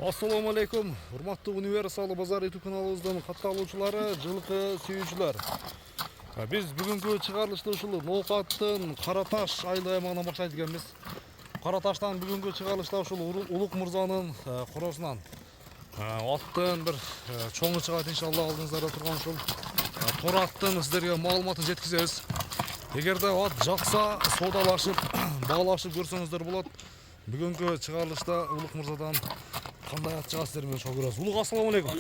Assalamu alaikum. Hurmatly Universal Bazar YouTube kanalımızdan kattалуучулары, жылкы сүйүүчүлөр. Biz бүгүнкү чыгарылышты ушул Ноокаттын Караташ айыл аймагынан баштайт экенбиз. Караташтан бүгүнкү чыгарылышта ушул Улук мырзанын коросунан аттын бир чоңу чыгат иншалла, алдыңыздарда турган ушул тор аттын сиздерге маалыматын жеткизебиз. Эгерде ат жакса, соодалашып, баалашып көрсөңүздөр болот. Бүгүнкү чыгарылышта Улук мырзадан кандай ат чыгат сиздер менен чогуу көрөбүз. Улук, ассаламу алейкум.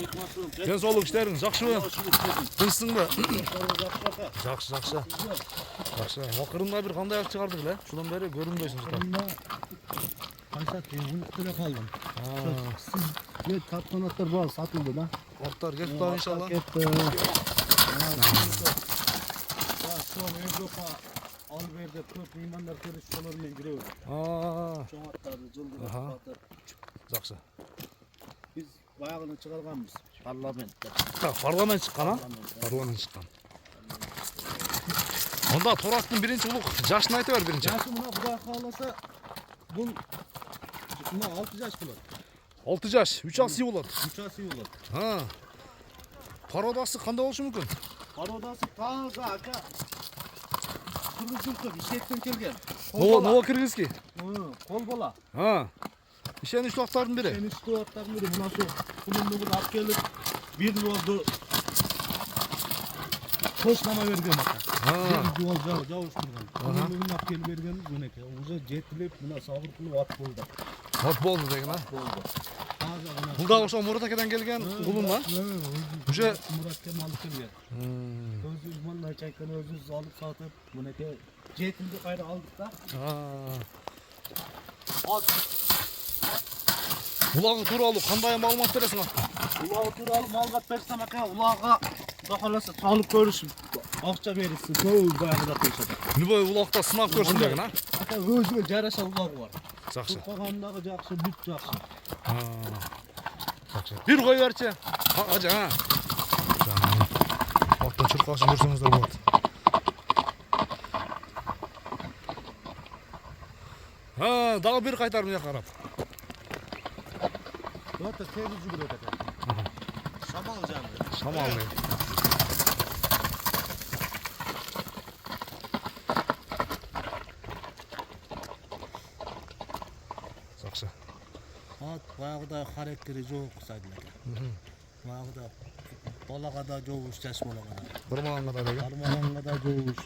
Ден соолук, иштериң жакшыбы? Тынчсыңбы? Жакшы. Жакшы. Акырында бир кандай ат чыгардык эле? Ушундан бери көрүнбөйсүң жата. Кайсат унук деле калдым. Сиз тапкан аттар бар, сатылды да. Аттар кетип атат иншалла. Кетти. Ал берде көп меймандар келип ошолор менен жүрөбүз. Чоң аттарды жылдырып атып. Жакшы. Биз баягыны чыгарганбыз парламентте. Парламент чыккан, а? Парламент чыккан. Онда тор аттын биринчи улук жашын айтып бер биринчи. Жашы мына Кудай кааласа бул мына 6 жаш болот. 6 жаш, 3 асый болот. 3 асый болот. Пародасы кандай болушу мүмкүн? Пародасы таза ака. Кыргызчылык ишектен келген. Ново кыргызский. Кол бола. Ишеничтүү аттардын бири. Ишеничтүү аттардын бири. Мына шу кулундугун алып келип, бир болду. Кошлама берген ака. Жол жабыштырган. Кулундугун алып келип бергенбиз мынеке. Уже жетилип, мына сабыр кылып ат болду. Ат болду деген, а? Болду. Бул да ошо Мурат акеден келген кулун ба? Уже Мурат акем алып келген. Өзүбүз мындай чайкан өзүбүз алып сатып, мынеке жетилди кайра алдык да. Ат улагы тууралуу кандай маалымат бересиң аттан? Улагы тууралуу маалымат берсем ака, улагга кахаласа салып көрүшүп, акча беришsin. Көп баягыда койсо. Любой улагда сынап көрсүн деген, а? Ака өзүнө жараша улагы бар. Жакшы. Кагандагы жакшы, бүт жакшы. Жакшы. Бир кой берчи. Ажа. Аттын чуркашын көрсөңүздөр болот. Дагы бир кайтар мына карап. Вот это тегиз жүгүрөт ака. Шамал жанды. Шамал. Жакшы. Ат баягыда характери жок сайдыл ака. Баягыда балага да жобуш, жаш балага да. Бармаганга да деген. Бармаганга да жобуш.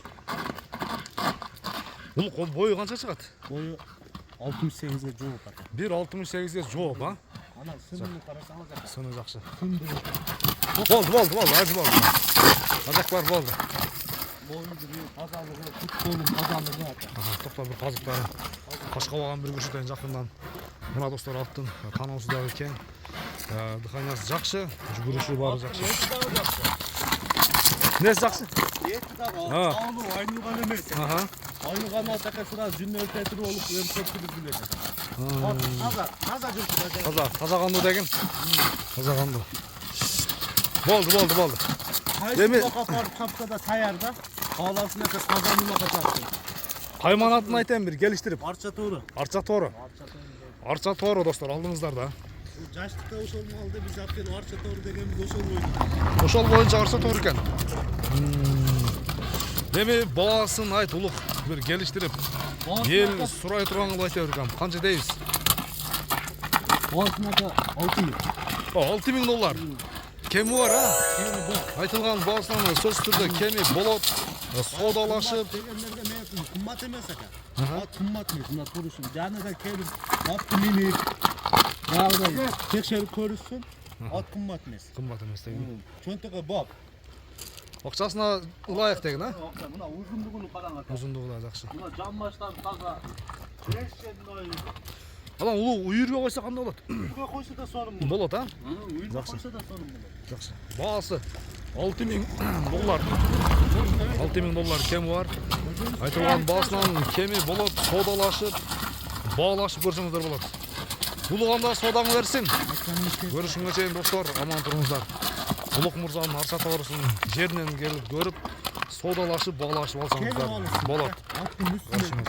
Бул бою канча чыгат? Бою 68ге жооп ака. 1.68ге жооп, а? Ана сынын карасаңыз ака. Сыны жакшы. Болду. Ажы болду. Казактар болду. Боюнду бир тазалыгы, футболдун тазалыгы ака. Токто бир казыктары. Кашкабаган бир көчөдөн жакындан. Мына достор аттын таануусу дагы кең. Дыханиясы жакшы, жүгүрүшү баары жакшы. Несі жакшы? Эти дагы алуу айнылган эмес. Айнылган атака сразу жүнөлтө туруп алып, көпчүлүк билет. Таза жүрүп. Таза кандуу деген. Таза кандуу. Болду. Эми капта да саярда. Кааласын ака таза мулака чапты. Кайман атын айтайын бир келиштирип. Арча тоору. Арча тоору достор, алдыңыздарда. Жаштыкта ошол малды биз алып келип Арча тоору дегенбиз ошол боюнча. Ошол боюнча Арча тоору экен. Эми баасын айт, Улук, бир келиштирип. Эл сурай турганга айта бергем. Канча дейбиз? Баасын ака 6000. $6000. Кеми бар, а? Кеми бар. Айтылган баасынан сөзсүз түрдө кеми болот. Соодалашып дегендерге мен кымбат эмес ака. Ат кымбат эмес, мына турушун. Жаныга келип, атты минип, баягыдай текшерип көрүшсүн. Ат кымбат эмес. Кымбат эмес деген. Чөнтөгө бап. Акчасына ылайык деген, а? Мына узундугуну караң ака. Узундугу да жакшы. Мына жамбаштан таза. Решенной. Анан улуу үйүргө койсо кандай болот? Үйгө койсо да сонун Болот, а? Үйгө койсо да сонун болот. Жакшы. Баасы $6000. $6000 кеми бар. Айтылган баасынан кеми болот, соодалашып, баалашып көрсөңүздөр болот. Улуганда соодаңы берсин. Көрүшүнгө чейин достор, аман туруңуздар. Улук мырзанын Арча тоорусунун жеринен келип көрүп, соодалашып, баалашып алсаңыздар болот. Аттын үстүнө.